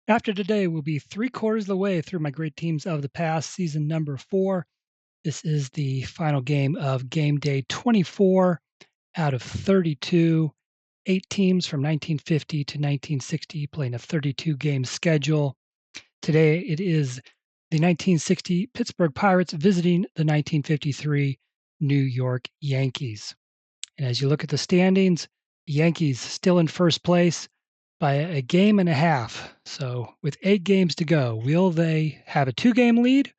After today, we'll be three-quarters of the way through my great teams of the past, season number 4. This is the final game of game day 24 out of 32. 8 teams from 1950 to 1960 playing a 32-game schedule. Today, it is the 1960 Pittsburgh Pirates visiting the 1953 New York Yankees. And as you look at the standings, the Yankees still in first place by a game and a half. So, with 8 games to go, will they have a 2-game lead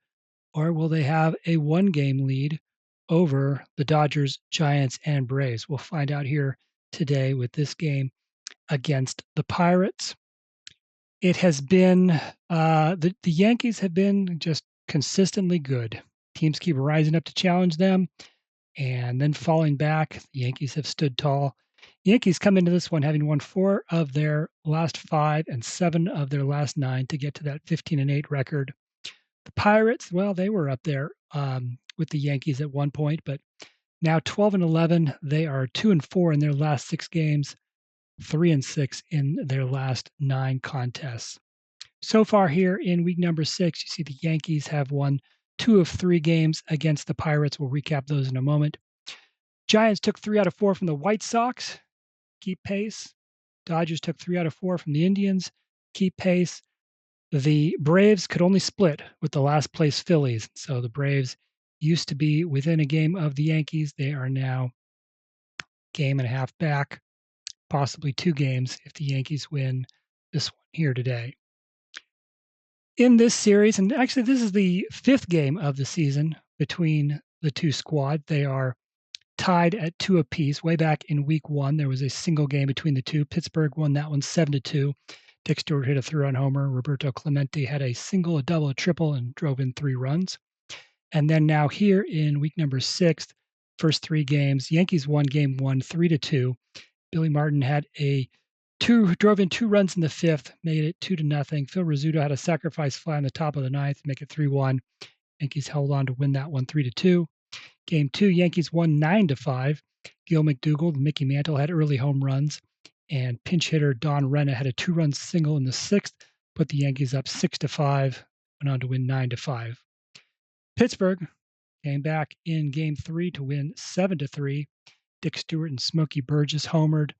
or will they have a 1-game lead over the Dodgers, Giants, and Braves? We'll find out here today with this game against the Pirates. It has been the Yankees have been just consistently good. Teams keep rising up to challenge them and then falling back. The Yankees have stood tall. The Yankees come into this one having won 4 of their last 5 and 7 of their last 9 to get to that 15-8 record. The Pirates, well, they were up there with the Yankees at one point, but now 12-11. They are 2-4 in their last 6 games, 3-6 in their last 9 contests. So far here in week number 6, you see the Yankees have won 2 of 3 games against the Pirates. We'll recap those in a moment. Giants took 3 out of 4 from the White Sox, keep pace. Dodgers took 3 out of 4 from the Indians, keep pace. The Braves could only split with the last place Phillies. So the Braves used to be within a game of the Yankees. They are now game and a half back, possibly 2 games if the Yankees win this one here today. In this series, and actually this is the 5th game of the season between the two squads. They are tied at 2 apiece. Way back in week 1, there was a single game between the two. Pittsburgh won that one 7-2. Dick Stewart hit a 3-run homer. Roberto Clemente had a single, a double, a triple, and drove in 3 runs. And then now here in week number 6, first 3 games, Yankees won game 1 3-2. Billy Martin had drove in 2 runs in the 5th, made it 2-0. Phil Rizzuto had a sacrifice fly on the top of the 9th, make it 3-1. Yankees held on to win that one 3-2. Game 2, Yankees won 9-5. Gil McDougall, Mickey Mantle had early home runs, and pinch hitter Don Renna had a 2-run single in the 6th, put the Yankees up 6-5, went on to win 9-5. Pittsburgh came back in Game 3 to win 7-3. Dick Stewart and Smokey Burgess homered,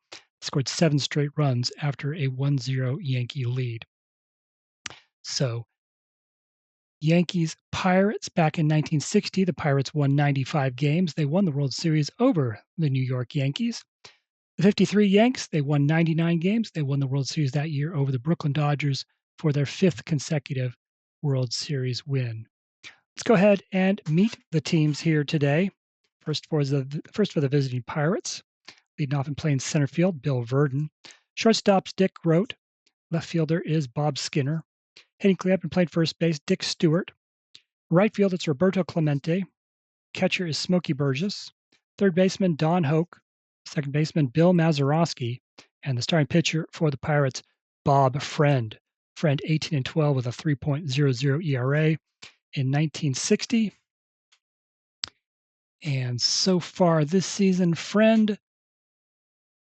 scored 7 straight runs after a 1-0 Yankee lead. So, Yankees Pirates back in 1960, the Pirates won 95 games. They won the World Series over the New York Yankees. The 53 Yanks, they won 99 games. They won the World Series that year over the Brooklyn Dodgers for their 5th consecutive World Series win. Let's go ahead and meet the teams here today. First for the visiting Pirates. Leading off and playing center field, Bill Verdon. Shortstop's Dick Grote. Left fielder is Bob Skinner. Hitting cleanup and playing first base, Dick Stewart. Right field, it's Roberto Clemente. Catcher is Smokey Burgess. Third baseman, Don Hoke. Second baseman, Bill Mazeroski. And the starting pitcher for the Pirates, Bob Friend. Friend 18-12 with a 3.00 ERA in 1960. And so far this season, Friend,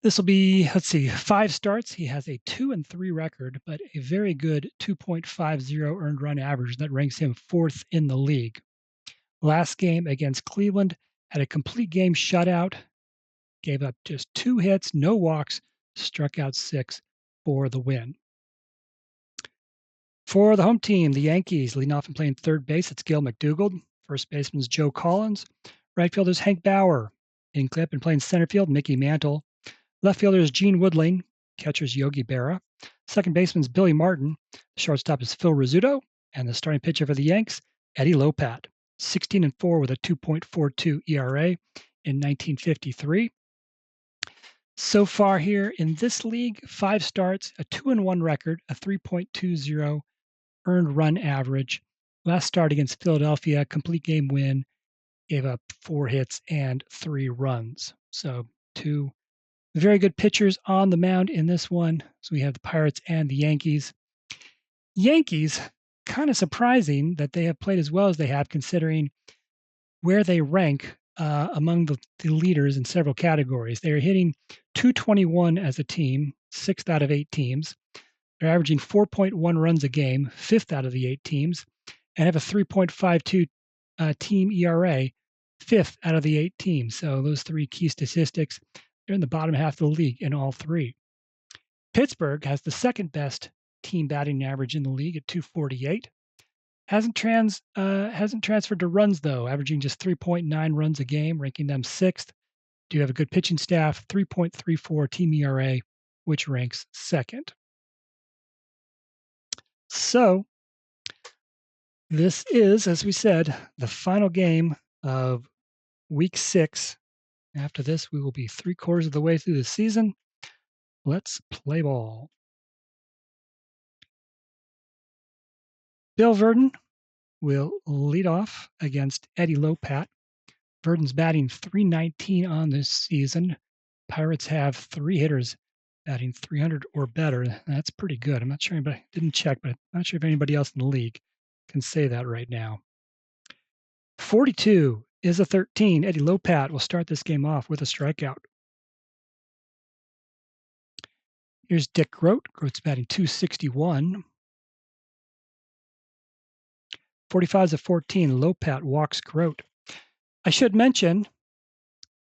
this will be, 5 starts. He has a 2-3 record, but a very good 2.50 earned run average that ranks him 4th in the league. Last game against Cleveland, had a complete game shutout, gave up just 2 hits, no walks, struck out 6 for the win. For the home team, the Yankees, leading off and playing third base, it's Gil McDougall. First baseman is Joe Collins. Right fielder is Hank Bauer. Hitting clip and playing center field, Mickey Mantle. Left fielder is Gene Woodling. Catcher is Yogi Berra. Second baseman is Billy Martin. Shortstop is Phil Rizzuto. And the starting pitcher for the Yanks, Eddie Lopat. 16-4 with a 2.42 ERA in 1953. So far here in this league, 5 starts, a 2-1 record, a 3.20 earned run average. Last start against Philadelphia, complete game win, gave up 4 hits and 3 runs. So 2 very good pitchers on the mound in this one. So we have the Pirates and the Yankees. Yankees, kind of surprising that they have played as well as they have, considering where they rank among the leaders in several categories. They are hitting .221 as a team, 6th out of 8 teams. They're averaging 4.1 runs a game, fifth out of the 8 teams, and have a 3.52 team ERA, fifth out of the 8 teams. So those 3 key statistics, they're in the bottom half of the league in all 3. Pittsburgh has the second best team batting average in the league at 248. Hasn't transferred to runs though, averaging just 3.9 runs a game, ranking them 6th. Do have a good pitching staff, 3.34 team ERA, which ranks 2nd. So this is, as we said, the final game of week 6. After this, we will be 3/4 of the way through the season. Let's play ball. Bill Verdon will lead off against Eddie Lopat. Verdon's batting .319 on this season. Pirates have 3 hitters batting .300 or better. That's pretty good. I'm not sure anybody didn't check, but I'm not sure if anybody else in the league can say that right now. 42 is a 13. Eddie Lopat will start this game off with a strikeout. Here's Dick Grote. Grote's batting .261. 45 is a 14. Lopat walks Grote. I should mention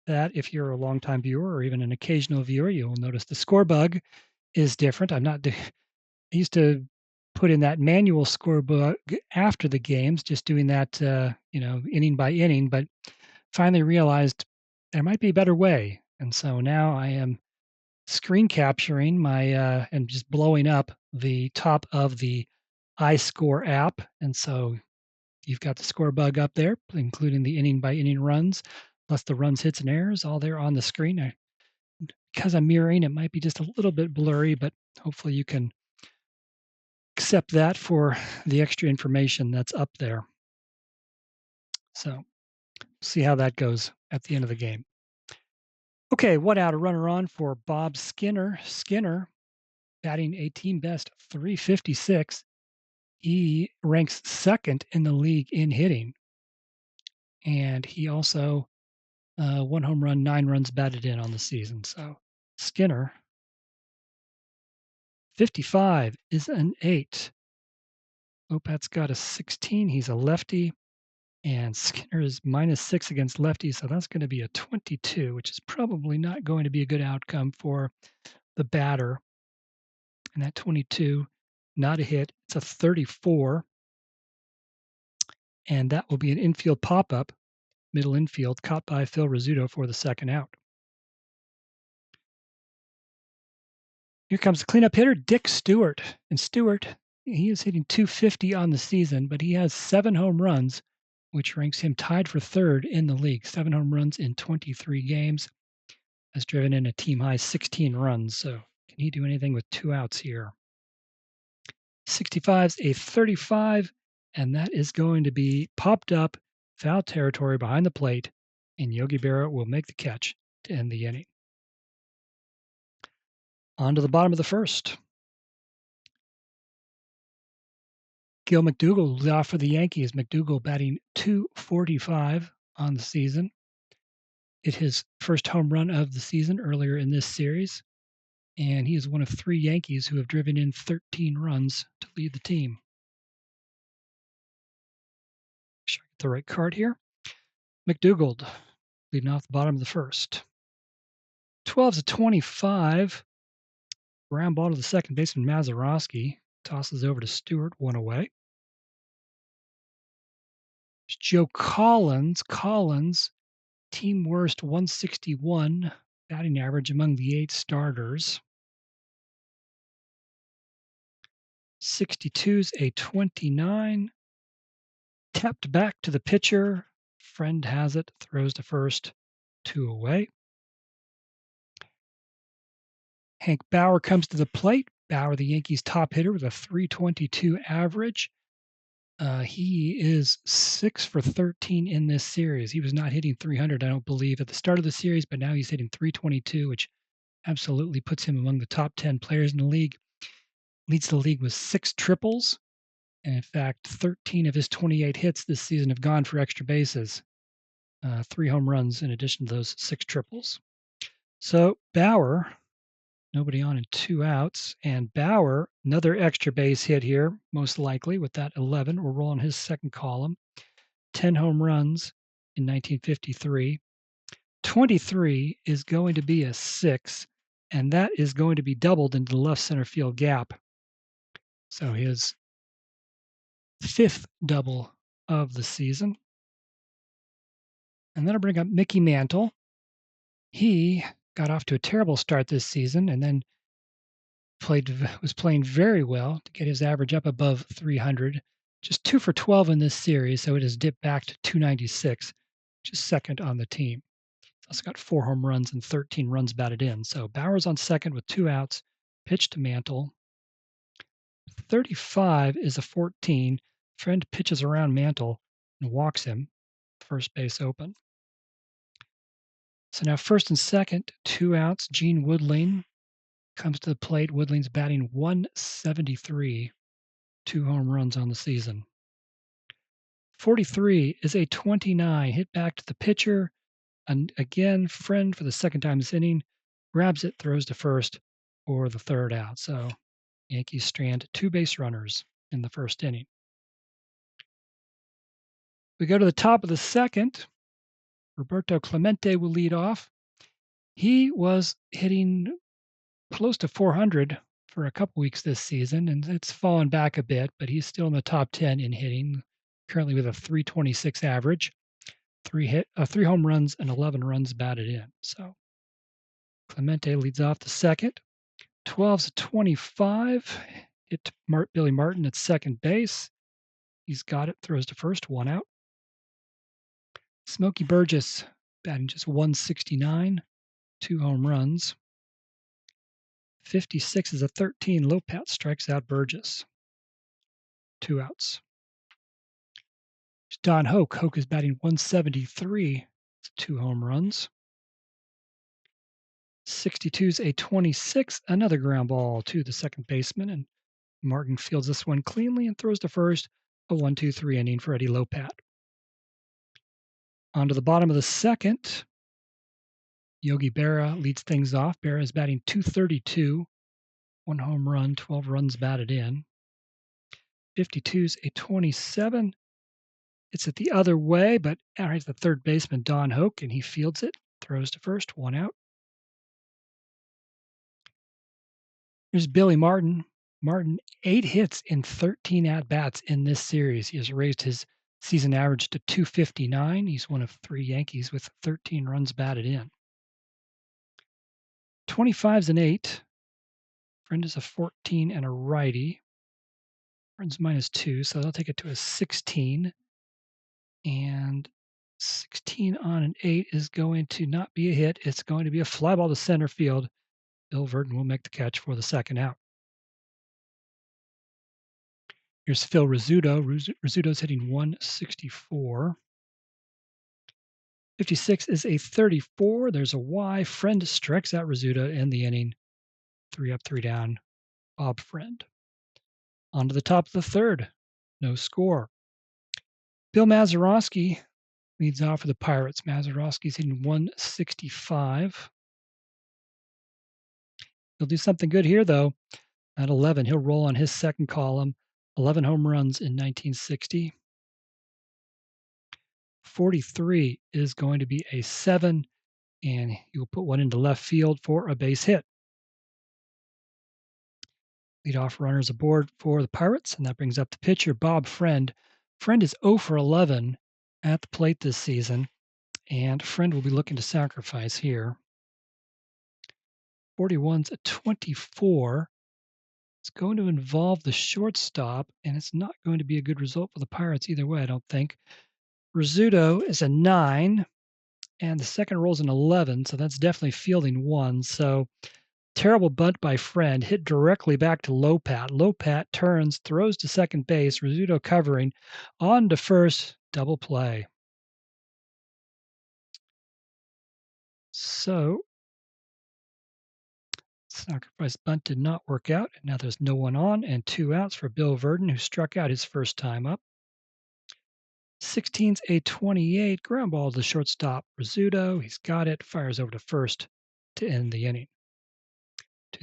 that if you're a longtime viewer or even an occasional viewer, you'll notice the score bug is different. I used to put in that manual score bug after the games, just doing that, inning by inning, but finally realized there might be a better way. And so now I am screen capturing my and just blowing up the top of the iScore app. And so you've got the score bug up there, including the inning by inning runs, plus the runs, hits, and errors, all there on the screen. Because I'm mirroring, it might be just a little bit blurry, but hopefully you can accept that for the extra information that's up there. So see how that goes at the end of the game. Okay, 1 out, a runner on for Bob Skinner. Skinner batting a team best .356. He ranks 2nd in the league in hitting. And he also 1 home run, 9 runs batted in on the season. So Skinner, 55 is an 8. Lopat's got a 16. He's a lefty. And Skinner is -6 against lefties. So that's going to be a 22, which is probably not going to be a good outcome for the batter. And that 22, not a hit. It's a 34. And that will be an infield pop-up, middle infield, caught by Phil Rizzuto for the 2nd out. Here comes the cleanup hitter, Dick Stewart. And Stewart, he is hitting .250 on the season, but he has 7 home runs, which ranks him tied for 3rd in the league. 7 home runs in 23 games. Has driven in a team high 16 runs. So can he do anything with 2 outs here? 65's a 35, and that is going to be popped up, foul territory behind the plate, and Yogi Berra will make the catch to end the inning. On to the bottom of the 1st. Gil McDougall leads off for the Yankees. McDougall batting .245 on the season. Hit his first home run of the season earlier in this series, and he is one of 3 Yankees who have driven in 13 runs to lead the team. Make sure I get the right card here. McDougall leading off the bottom of the 1st. 12's a 25. Ground ball to the second baseman, Mazeroski. Tosses over to Stewart, 1 away. There's Joe Collins. Collins, team worst 161 batting average among the 8 starters. 62's a 29. Tapped back to the pitcher. Friend has it, throws to first, 2 away. Hank Bauer comes to the plate. Bauer, the Yankees' top hitter with a .322 average. He is 6 for 13 in this series. He was not hitting .300, I don't believe, at the start of the series, but now he's hitting .322, which absolutely puts him among the top 10 players in the league. Leads the league with 6 triples. And in fact, 13 of his 28 hits this season have gone for extra bases. 3 home runs in addition to those 6 triples. So Bauer Nobody on and 2 outs. And Bauer, another extra base hit here, most likely with that 11. We'll roll on his second column. 10 home runs in 1953. 23 is going to be a 6, and that is going to be doubled into the left center field gap. So his 5th double of the season. And then I'll bring up Mickey Mantle. He got off to a terrible start this season and then was playing very well to get his average up above 300. Just 2 for 12 in this series, so it has dipped back to 296, just second on the team. He's also got 4 home runs and 13 runs batted in. So Bauer's on second with 2 outs, pitch to Mantle. 35 is a 14. Friend pitches around Mantle and walks him. First base open. So now first and second, 2 outs. Gene Woodling comes to the plate. Woodling's batting 173, 2 home runs on the season. 43 is a 29, hit back to the pitcher. And again, Friend for the second time this inning grabs it, throws to first for the 3rd out. So Yankees strand 2 base runners in the first inning. We go to the top of the second. Roberto Clemente will lead off. He was hitting close to 400 for a couple weeks this season, and it's fallen back a bit, but he's still in the top 10 in hitting, currently with a 326 average, 3 home runs and 11 runs batted in. So Clemente leads off the second. 12's a 25. Hit Billy Martin at second base. He's got it, throws to first, 1 out. Smokey Burgess batting just 169, 2 home runs. 56 is a 13. Lopat strikes out Burgess. 2 outs. Don Hoke. Hoke is batting 173, 2 home runs. 62 is a 26, another ground ball to the second baseman, and Martin fields this one cleanly and throws to first. A 1-2-3 inning for Eddie Lopat. On to the bottom of the second. Yogi Berra leads things off. Berra is batting 232, 1 home run, 12 runs batted in. 52 is a 27. It's at the other way, but out hits the third baseman, Don Hoke, and he fields it, throws to first, 1 out. Here's Billy Martin. Martin, 8 hits in 13 at-bats in this series. He has raised his season average to 259. He's one of 3 Yankees with 13 runs batted in. 25's an 8. Friend is a 14 and a righty. Friend's -2, so they'll take it to a 16. And 16 on an 8 is going to not be a hit. It's going to be a fly ball to center field. Bill Verdon will make the catch for the 2nd out. Here's Phil Rizzuto. Rizzuto's hitting 164. 56 is a 34. There's a Y. Friend strikes out Rizzuto in the inning. 3 up, 3 down. Bob Friend. On to the top of the 3rd. No score. Bill Mazeroski leads off for the Pirates. Mazeroski's hitting 165. He'll do something good here, though. At 11, he'll roll on his second column. 11 home runs in 1960. 43 is going to be a 7, and he'll put one into left field for a base hit. Leadoff runners aboard for the Pirates, and that brings up the pitcher, Bob Friend. Friend is 0 for 11 at the plate this season, and Friend will be looking to sacrifice here. 41's a 24. It's going to involve the shortstop, and it's not going to be a good result for the Pirates either way, I don't think. Rizzuto is a 9, and the second roll's an 11, so that's definitely fielding 1. So terrible bunt by Friend, hit directly back to Lopat. Lopat turns, throws to second base, Rizzuto covering, on to first, double play. So sacrifice bunt did not work out, and now there's no one on, and 2 outs for Bill Verdon, who struck out his first time up. 16's a 28, ground ball to the shortstop, Rizzuto. He's got it, fires over to first to end the inning.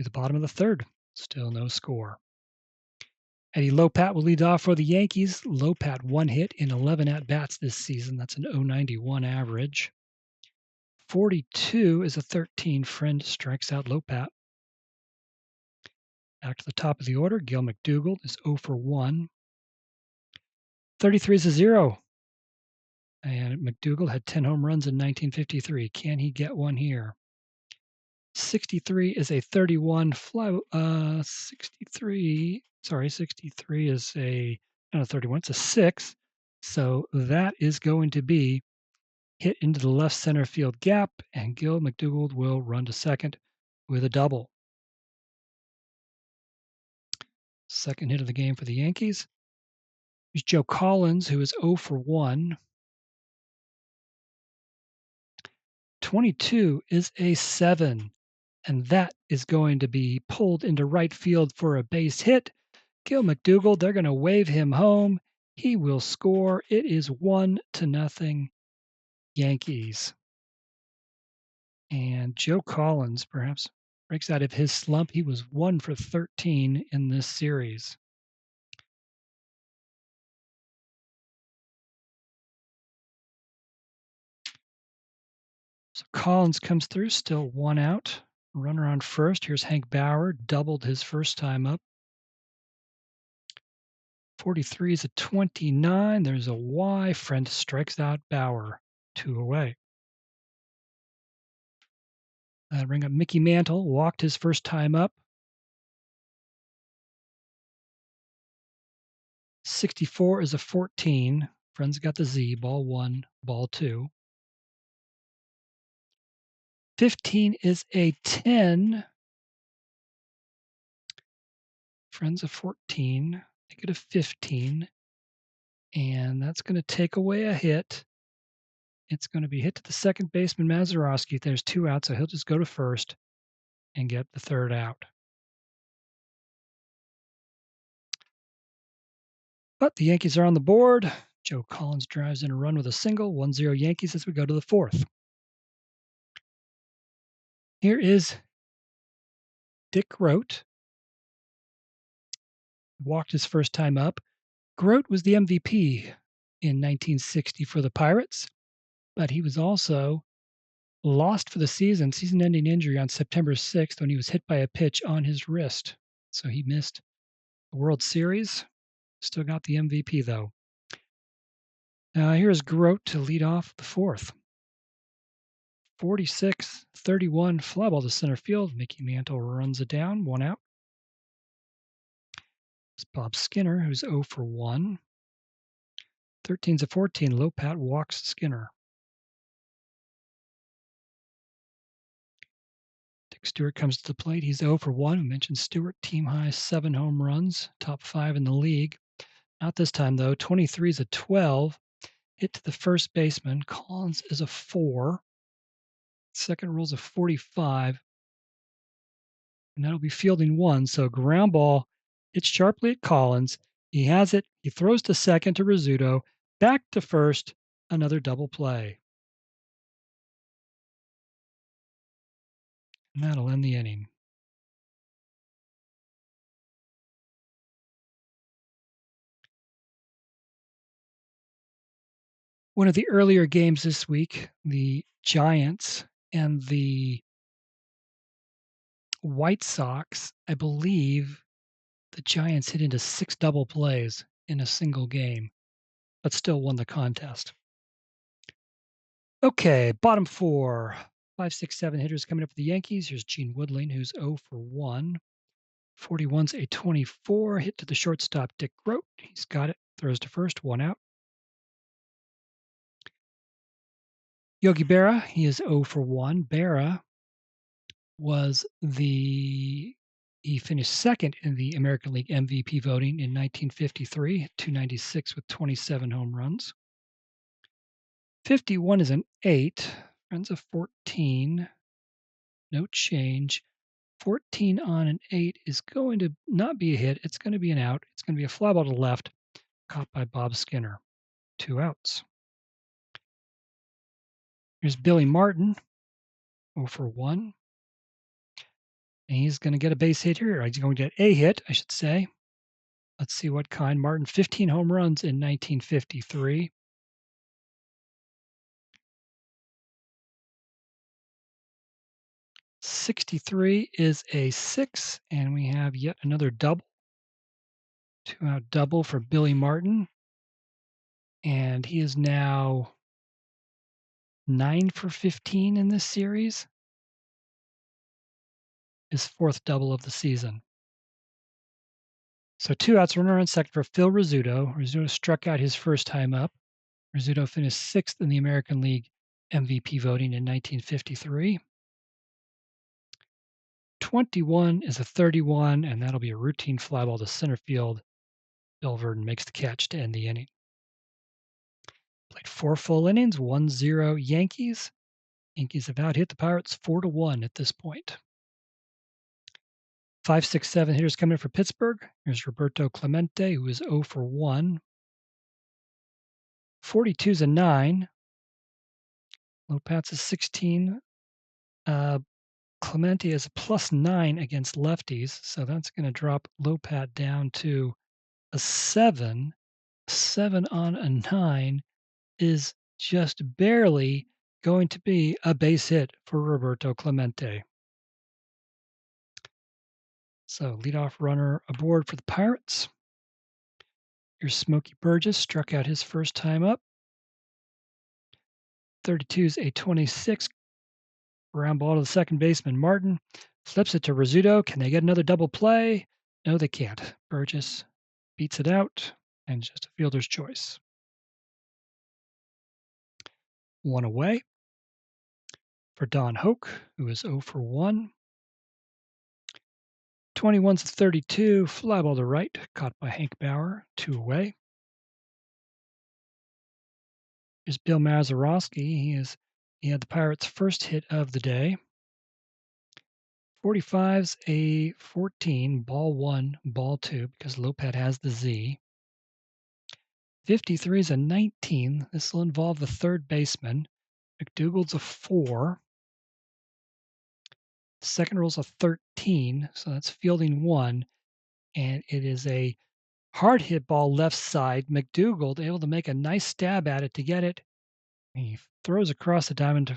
to the bottom of the third. Still no score. Eddie Lopat will lead off for the Yankees. Lopat 1 hit in 11 at-bats this season. That's an .091 average. 42 is a 13. Friend strikes out Lopat. Back to the top of the order, Gil McDougald is 0 for 1. 33 is a 0. And McDougald had 10 home runs in 1953. Can he get one here? 63 is a 31. 63 is not a 31. It's a 6. So that is going to be hit into the left center field gap, and Gil McDougald will run to second with a double. Second hit of the game for the Yankees. Here's Joe Collins, who is 0 for 1. 22 is a 7, and that is going to be pulled into right field for a base hit. Gil McDougald, they're going to wave him home. He will score. It is 1-0 Yankees. And Joe Collins perhaps breaks out of his slump. He was 1 for 13 in this series. So Collins comes through, still 1 out. Runner on first. Here's Hank Bauer, doubled his first time up. 43 is a 29. There's a Y. Friend strikes out Bauer. 2 away. Bring up Mickey Mantle, walked his first time up. 64 is a 14. Friends got the Z. Ball 1, ball 2. 15 is a 10. Friends a 14. Make it a 15. And that's going to take away a hit. It's going to be hit to the second baseman, Mazeroski. There's 2 outs, so he'll just go to first and get the third out. But the Yankees are on the board. Joe Collins drives in a run with a single. 1-0 Yankees as we go to the fourth. Here is Dick Groat. Walked his first time up. Groat was the MVP in 1960 for the Pirates, but he was also lost for the season-ending injury on September 6th when he was hit by a pitch on his wrist. So he missed the World Series. Still got the MVP, though. Here's Groat to lead off the fourth. 46-31, fly ball to center field. Mickey Mantle runs it down, 1 out. It's Bob Skinner, who's 0 for 1. 13's a 14. Lopat walks Skinner. Dick Stewart comes to the plate. He's 0 for 1. We mentioned Stewart, team high 7 home runs, top 5 in the league. Not this time, though. 23's a 12. Hit to the first baseman. Collins is a 4. Second roll's a 45. And that'll be fielding 1. So ground ball hits sharply at Collins. He has it. He throws to second to Rizzuto. Back to first. Another double play. And that'll end the inning. One of the earlier games this week, the Giants and the White Sox, I believe the Giants hit into 6 double plays in a single game, but still won the contest. Okay, bottom 4. 5, 6, 7 hitters coming up for the Yankees. Here's Gene Woodling, who's 0 for 1. 41's a 24. Hit to the shortstop, Dick Groat. He's got it. Throws to first, 1 out. Yogi Berra, he is 0 for 1. Berra he finished second in the American League MVP voting in 1953, 296 with 27 home runs. 51 is an 8. Friends of 14. No change. 14 on an 8 is going to not be a hit. It's going to be an out. It's going to be a fly ball to left, caught by Bob Skinner. 2 outs. Here's Billy Martin, 0 for 1. And he's going to get a base hit here. He's going to get a hit, I should say. Let's see what kind. Martin, 15 home runs in 1953. 63 is a 6, and we have yet another double. 2-out double for Billy Martin. And he is now 9 for 15 in this series. His 4th double of the season. So 2 outs, runner on second for Phil Rizzuto. Rizzuto struck out his first time up. Rizzuto finished 6th in the American League MVP voting in 1953. 21 is a 31, and that'll be a routine fly ball to center field. Bill Verdon makes the catch to end the inning. Played 4 full innings, 1-0 Yankees. Yankees have out hit the Pirates 4-1 at this point. 5, 6, 7 hitters coming in for Pittsburgh. Here's Roberto Clemente, who is 0 for 1. 42 is a 9. Lopat's a 16. Clemente is a +9 against lefties, so that's going to drop Lopat down to a 7. 7 on a 9 is just barely going to be a base hit for Roberto Clemente. So leadoff runner aboard for the Pirates. Here's Smokey Burgess, struck out his first time up. 32 is a 26. Ground ball to the second baseman, Martin. Flips it to Rizzuto. Can they get another double play? No, they can't. Burgess beats it out, and just a fielder's choice. 1 away for Don Hoke, who is 0 for 1. 21's a 32. Fly ball to right, caught by Hank Bauer. 2 away. Here's Bill Mazeroski. He had the Pirates' first hit of the day. 45's a 14, ball 1, ball 2, because Lopat has the Z. 53 is a 19. This will involve the third baseman. McDougal's a 4. Second roll's a 13, so that's fielding 1. And it is a hard hit ball left side. McDougal able to make a nice stab at it to get it. He throws across the diamond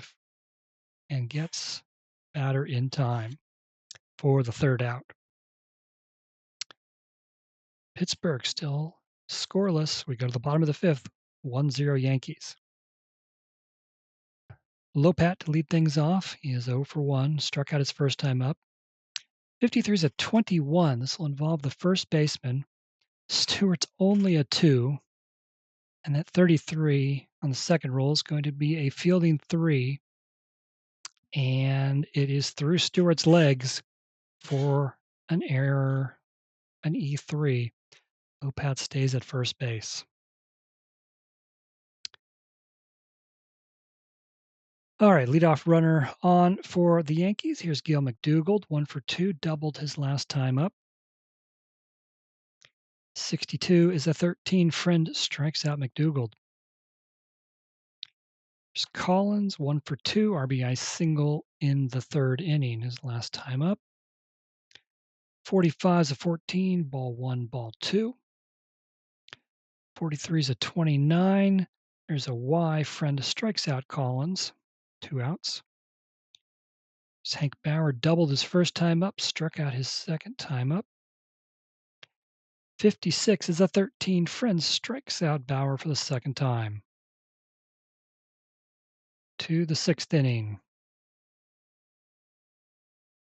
and gets batter in time for the third out. Pittsburgh still scoreless. We go to the bottom of the 5th, 1-0 Yankees. Lopat to lead things off. He is 0 for 1, struck out his first time up. 53 is a 21. This will involve the first baseman. Stewart's only a 2. And that 33 on the second roll is going to be a fielding 3. And it is through Stewart's legs for an error, an E3. Lopat stays at first base. All right, leadoff runner on for the Yankees. Here's Gil McDougald, 1 for 2, doubled his last time up. 62 is a 13. Friend strikes out McDougald. There's Collins, 1 for 2, RBI single in the third inning, his last time up. 45 is a 14, ball 1, ball 2. 43 is a 29. There's a Y. Friend strikes out Collins. 2 outs. There's Hank Bauer doubled his first time up, struck out his second time up. 56 is a 13. Friend strikes out Bauer for the second time. To the 6th inning.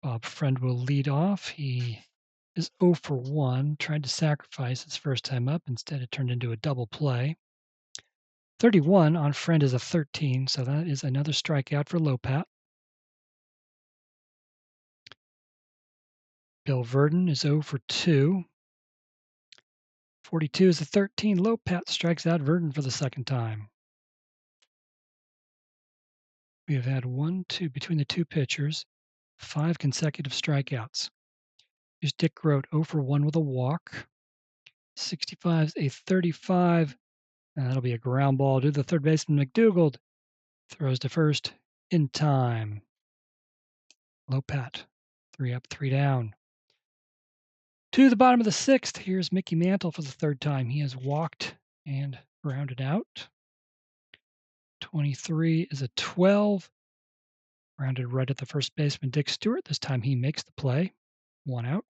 Bob Friend will lead off. He is 0 for 1, tried to sacrifice his first time up. Instead, it turned into a double play. 31 on Friend is a 13, so that is another strikeout for Lopat. Bill Verdon is 0 for 2. 42 is a 13. Lopat strikes out Verdon for the second time. We have had between the two pitchers, 5 consecutive strikeouts. Here's Dick Grote, 0 for 1 with a walk. 65 is a 35. And that'll be a ground ball to the third baseman, McDougald. Throws to first in time. Lopat, 3 up, 3 down. To the bottom of the 6th, here's Mickey Mantle for the 3rd time. He has walked and grounded out. 23 is a 12. Grounded right at the first baseman, Dick Stewart. This time he makes the play. 1 out.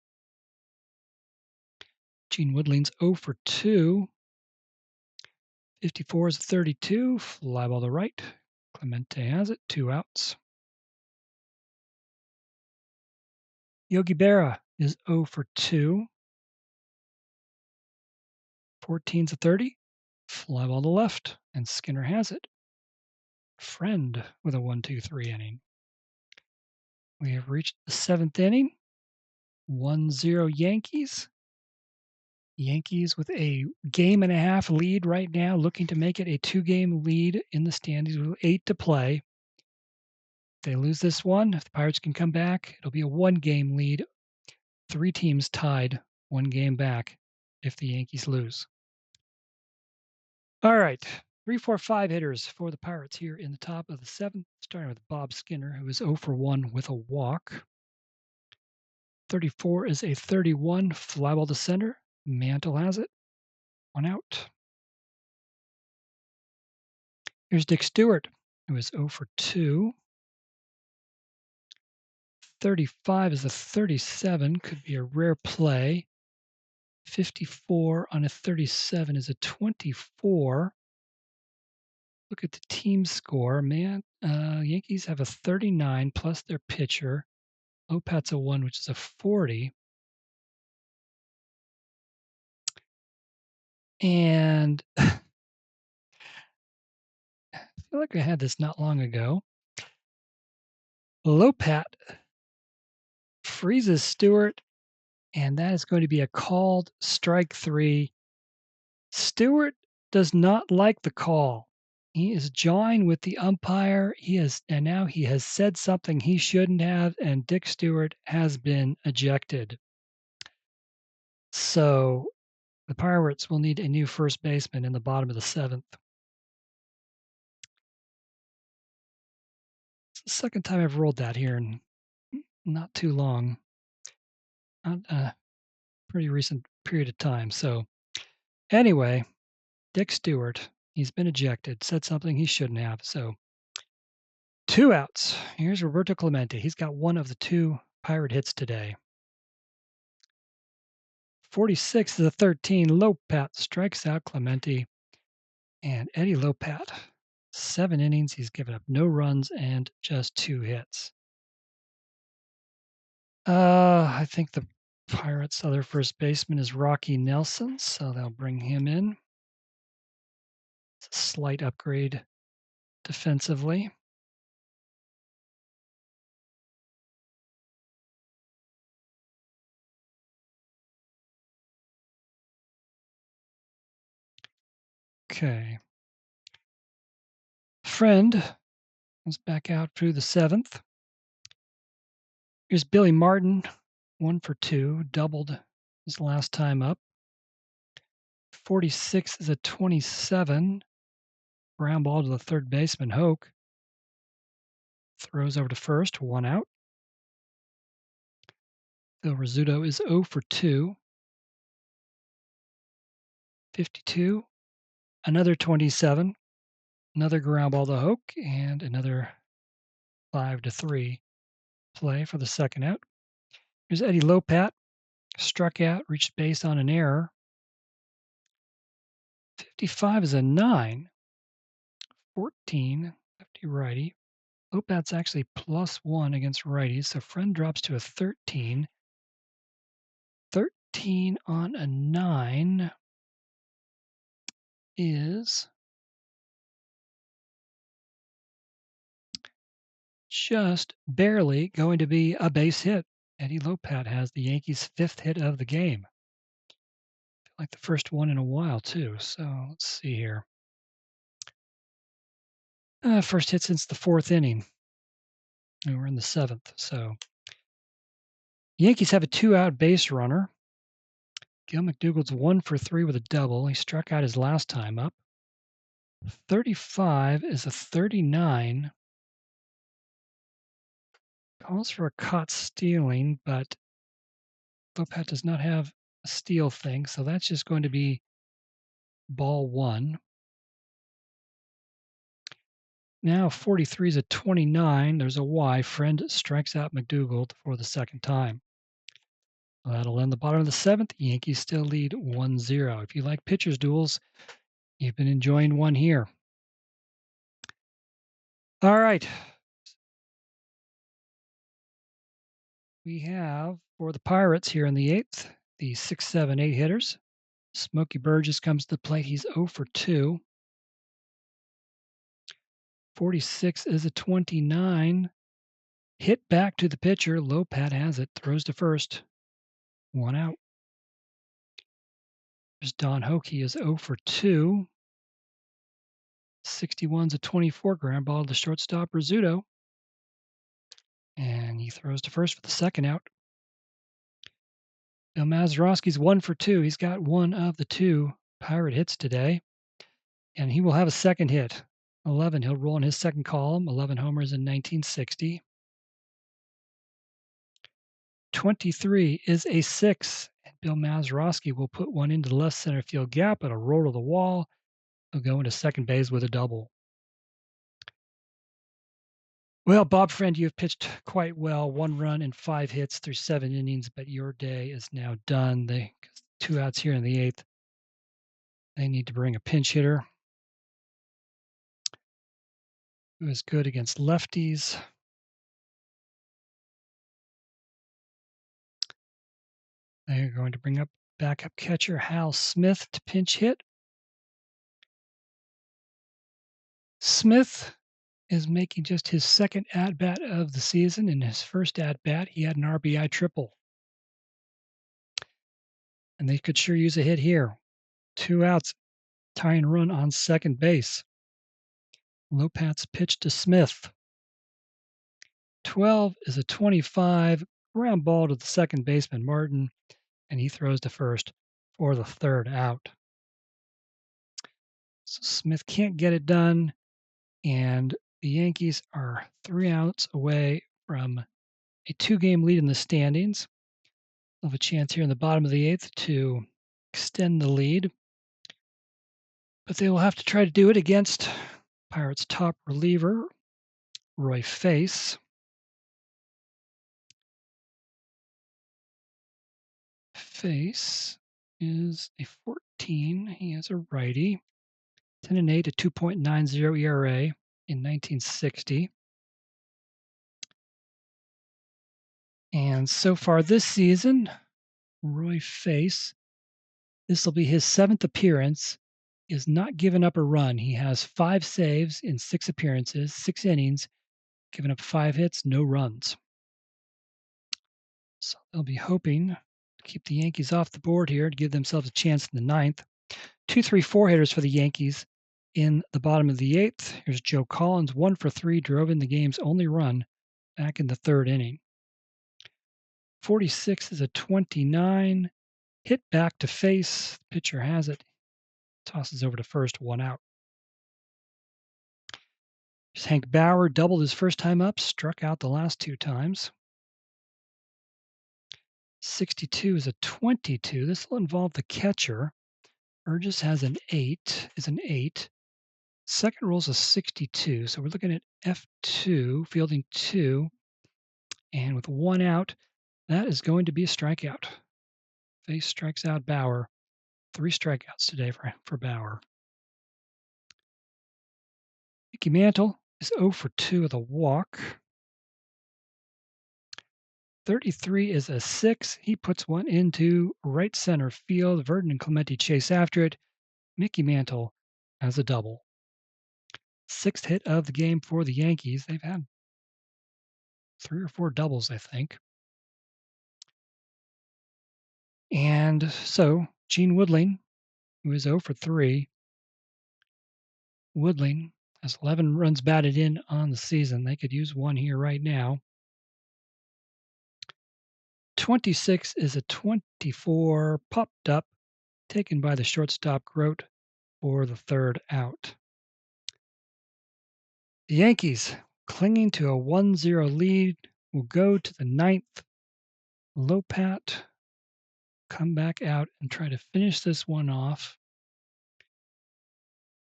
Gene Woodling's 0 for 2. 54 is a 32. Fly ball to right. Clemente has it. 2 outs. Yogi Berra is 0 for 2. 14's a 30. Fly ball to left. And Skinner has it. Friend with a 1-2-3 inning. We have reached the 7th inning. 1-0 Yankees. Yankees with a game and a half lead right now, looking to make it a 2-game lead in the standings with 8 to play. If they lose this one, if the Pirates can come back, it'll be a 1-game lead. 3 teams tied, 1 game back if the Yankees lose. All right, 3, 4, 5 hitters for the Pirates here in the top of the 7th, starting with Bob Skinner, who is 0 for 1 with a walk. 34 is a 31, fly ball to center. Mantle has it. 1 out. Here's Dick Stewart, who is 0 for 2. 35 is a 37, could be a rare play. 54 on a 37 is a 24. Look at the team score. Yankees have a 39 plus their pitcher. Lopat's a 1, which is a 40. And I feel like I had this not long ago. Lopat freezes Stewart, and that is going to be a called strike 3. Stewart does not like the call. He is jawing with the umpire. Now he has said something he shouldn't have, and Dick Stewart has been ejected. So the Pirates will need a new first baseman in the bottom of the 7th. It's the second time I've rolled that here in not too long. Not a pretty recent period of time. So anyway, Dick Stewart, he's been ejected, said something he shouldn't have. So 2 outs. Here's Roberto Clemente. He's got 1 of the 2 Pirate hits today. 46 is a 13. Lopat strikes out Clemente. And Eddie Lopat, 7 innings. He's given up no runs and just 2 hits. I think the Pirates' other first baseman is Rocky Nelson, so they'll bring him in. It's a slight upgrade defensively. Okay. Friend is back out through the 7th. Here's Billy Martin, 1 for 2, doubled his last time up. 46 is a 27. Ground ball to the third baseman, Hoke. Throws over to first, 1 out. Phil Rizzuto is 0 for 2. 52. Another 27. Another ground ball to Hoke, and another 5-3 play for the second out. Here's Eddie Lopat. Struck out, reached base on an error. 55 is a 9. 14, lefty righty. Lopat's actually +1 against righties, so Friend drops to a 13. 13 on a 9 is just barely going to be a base hit. Eddie Lopat has the Yankees' 5th hit of the game. Like the first one in a while, too. So let's see here. First hit since the 4th inning. And we're in the 7th. So Yankees have a 2-out base runner. Gil McDougald's 1 for 3 with a double. He struck out his last time up. 35 is a 39. Calls for a caught stealing, but Lopat does not have a steal thing, so that's just going to be ball one. Now 43 is a 29. There's a Y. Friend strikes out McDougal for the second time. That'll end the bottom of the seventh. Yankees still lead 1-0. If you like pitchers duels, you've been enjoying one here. All right. We have for the Pirates here in the eighth, the 6, 7, 8 hitters. Smokey Burgess comes to the plate. He's 0 for 2. 46 is a 29. Hit back to the pitcher. Lopat has it. Throws to first. 1 out. There's Don Hoke. He is 0 for 2. 61's a 24. Ground ball to shortstop Rizzuto. And he throws to first for the second out. Bill Mazeroski's 1 for 2. He's got one of the 2 Pirate hits today. And he will have a second hit. 11. He'll roll in his second column. 11 homers in 1960. 23 is a 6. And Bill Mazeroski will put one into the left center field gap. It'll roll to the wall. He'll go into second base with a double. Well, Bob Friend, you've pitched quite well. 1 run and 5 hits through 7 innings, but your day is now done. 2 outs here in the 8th. They need to bring a pinch hitter who is good against lefties. They're going to bring up backup catcher Hal Smith to pinch hit. Smith is making just his second at-bat of the season. In his first at-bat, he had an RBI triple. And they could sure use a hit here. 2 outs, tying run on second base. Lopat's pitch to Smith. 12 is a 25. Ground ball to the second baseman, Martin, and he throws to first for the third out. So Smith can't get it done, and the Yankees are 3 outs away from a 2-game lead in the standings. They'll have a chance here in the bottom of the 8th to extend the lead, but they will have to try to do it against Pirates' top reliever, Roy Face. Face is a 14. He is a righty. 10-8, a 2.90 ERA in 1960. And so far this season, Roy Face, this will be his 7th appearance, is not given up a run. He has 5 saves in 6 appearances, 6 innings, given up 5 hits, no runs. So they'll be hoping to keep the Yankees off the board here to give themselves a chance in the 9th. 2, 3, 4 hitters for the Yankees in the bottom of the 8th. Here's Joe Collins, 1 for 3, drove in the game's only run back in the 3rd inning. 46 is a 29. Hit back to Face. Pitcher has it. Tosses over to first, 1 out. Here's Hank Bauer, doubled his first time up, struck out the last 2 times. 62 is a 22. This will involve the catcher. Burgess has an 8. Second roll's a 62. So we're looking at F2, fielding 2. And with 1 out, that is going to be a strikeout. Face strikes out Bauer. 3 strikeouts today for Bauer. Mickey Mantle is 0 for 2 with a walk. 33 is a 6. He puts one into right center field. Verdon and Clemente chase after it. Mickey Mantle has a double. 6th hit of the game for the Yankees. They've had 3 or 4 doubles, I think. And so Gene Woodling, who is 0 for 3. Woodling has 11 runs batted in on the season. They could use one here right now. 26 is a 24, popped up, taken by the shortstop Grote for the 3rd out. The Yankees clinging to a 1-0 lead We'll go to the ninth. Lopat come back out and try to finish this one off.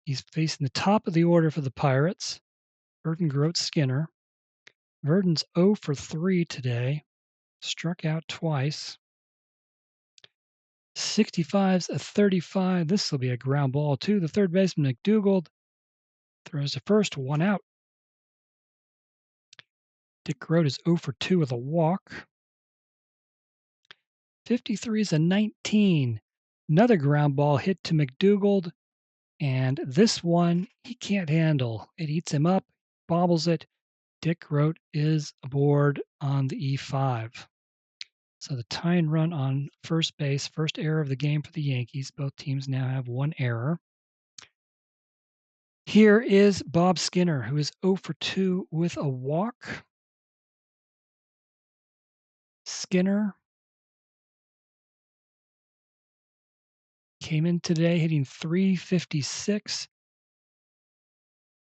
He's facing the top of the order for the Pirates. Verdon Grote Skinner. Verdon's 0 for 3 today. Struck out twice. 65's a 35. This will be a ground ball to the third baseman, McDougald. Throws to first, one out. Dick Grote is 0 for 2 with a walk. 53's a 19. Another ground ball hit to McDougald. And this one he can't handle. It eats him up, bobbles it. Dick Grote is aboard on the E5. So the tying run on first base, first error of the game for the Yankees. Both teams now have one error. Here is Bob Skinner, who is 0 for 2 with a walk. Skinner came in today hitting .356,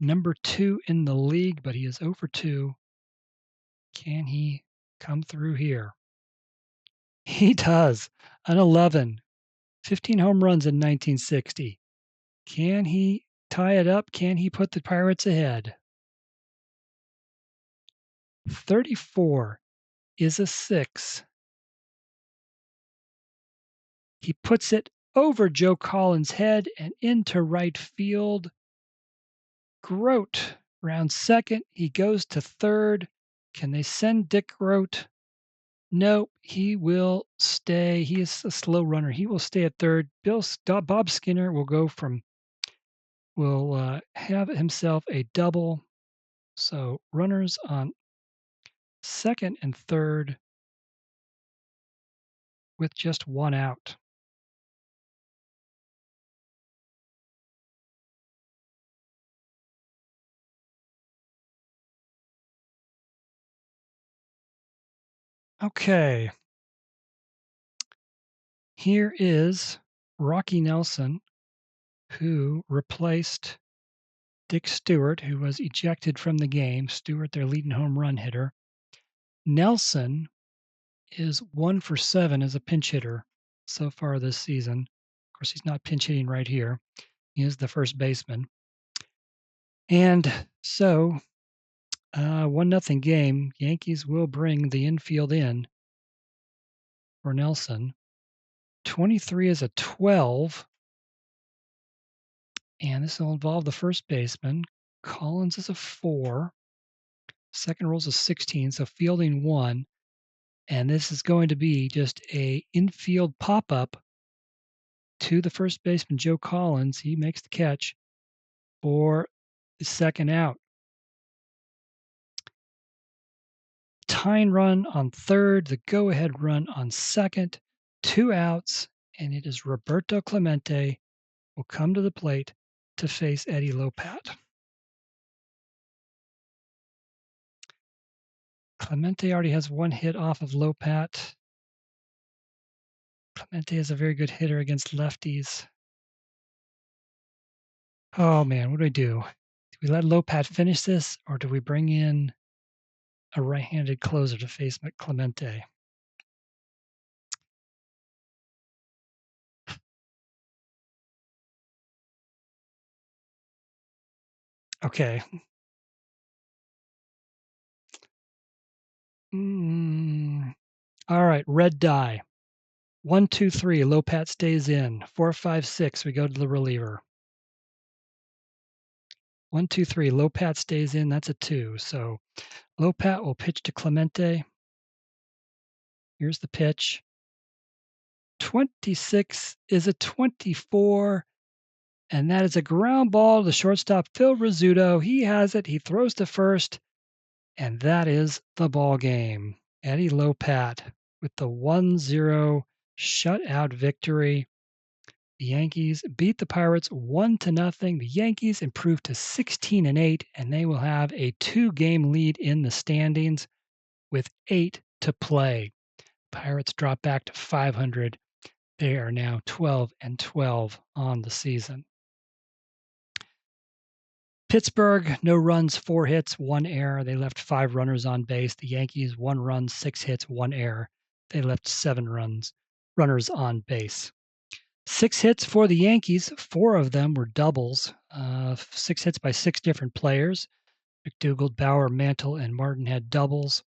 number 2 in the league, but he is 0 for 2. Can he come through here? He does. An 11, 15 home runs in 1960. Can he tie it up? Can he put the Pirates ahead? 34 is a 6. He puts it over Joe Collins' head and into right field. Grote round second. He goes to third. Can they send Dick Grote? No, he will stay. He is a slow runner. He will stay at third. Bob Skinner will have himself a double. So runners on second and third with just one out. Okay. Here is Rocky Nelson, who replaced Dick Stewart, who was ejected from the game. Stewart, their leading home run hitter. Nelson is 1 for 7 as a pinch hitter so far this season. Of course, he's not pinch hitting right here. He is the first baseman. And so, 1-0 game. Yankees will bring the infield in for Nelson. 23 is a 12. And this will involve the first baseman. Collins is a 4. Second roll is a 16, so fielding 1. And this is going to be just a infield pop-up to the first baseman, Joe Collins. He makes the catch for the second out. Tying run on third, the go-ahead run on second, 2 outs, and it is Roberto Clemente will come to the plate to face Eddie Lopat. Clemente already has one hit off of Lopat. Clemente is a very good hitter against lefties. Oh man, what do we do? Do we let Lopat finish this, or do we bring in a right-handed closer to face Clemente? Okay. All right, red die. 1, 2, 3. Lopat stays in. 4, 5, 6. We go to the reliever. 1, 2, 3. Lopat stays in. That's a 2. So Lopat will pitch to Clemente. Here's the pitch. 26 is a 24. And that is a ground ball to the shortstop, Phil Rizzuto. He has it. He throws to first. And that is the ball game. Eddie Lopat with the 1-0 shutout victory. The Yankees beat the Pirates 1-0. The Yankees improved to 16-8, and they will have a 2-game lead in the standings with 8 to play. Pirates drop back to 500. They are now 12-12 on the season. Pittsburgh, no runs, 4 hits, 1 error. They left 5 runners on base. The Yankees, 1 run, 6 hits, 1 error. They left 7 runners on base. 6 hits for the Yankees, 4 of them were doubles. 6 hits by 6 different players. McDougald, Bauer, Mantle, and Martin had doubles.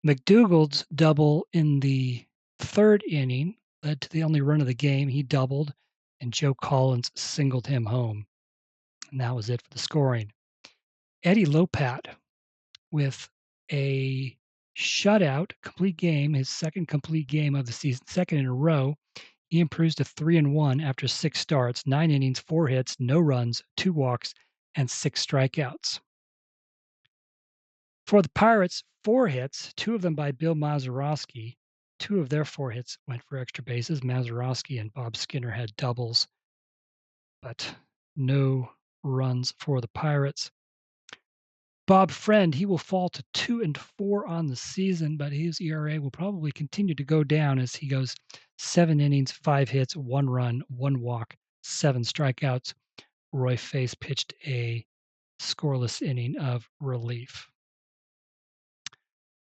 McDougald's double in the 3rd inning led to the only run of the game. He doubled, and Joe Collins singled him home. And that was it for the scoring. Eddie Lopat with a shutout, complete game, his second complete game of the season, second in a row. He improves to 3-1 after 6 starts, 9 innings, 4 hits, no runs, 2 walks, and 6 strikeouts. For the Pirates, 4 hits, 2 of them by Bill Mazeroski. 2 of their 4 hits went for extra bases. Mazeroski and Bob Skinner had doubles, but no runs for the Pirates. Bob Friend, he will fall to 2-4 on the season, but his ERA will probably continue to go down as he goes 7 innings, 5 hits, 1 run, 1 walk, 7 strikeouts. Roy Face pitched a scoreless inning of relief.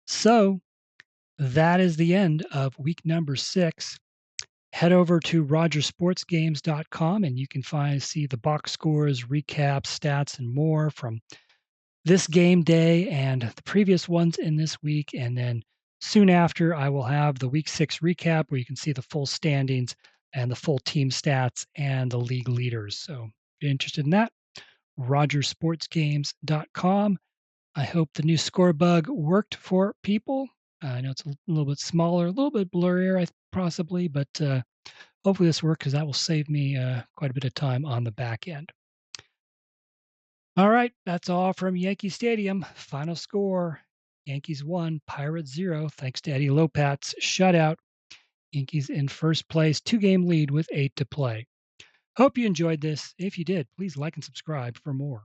So that is the end of week number 6. Head over to rogersportsgames.com and you can see the box scores, recaps, stats, and more from this game day and the previous ones in this week. And then soon after, I will have the week 6 recap where you can see the full standings and the full team stats and the league leaders. So if you're interested in that, rogersportsgames.com. I hope the new score bug worked for people. I know it's a little bit smaller, a little bit blurrier, possibly, but hopefully this worked because that will save me quite a bit of time on the back end. All right, that's all from Yankee Stadium. Final score, Yankees 1, Pirates 0, thanks to Eddie Lopat's shutout. Yankees in first place, 2-game lead with 8 to play. Hope you enjoyed this. If you did, please like and subscribe for more.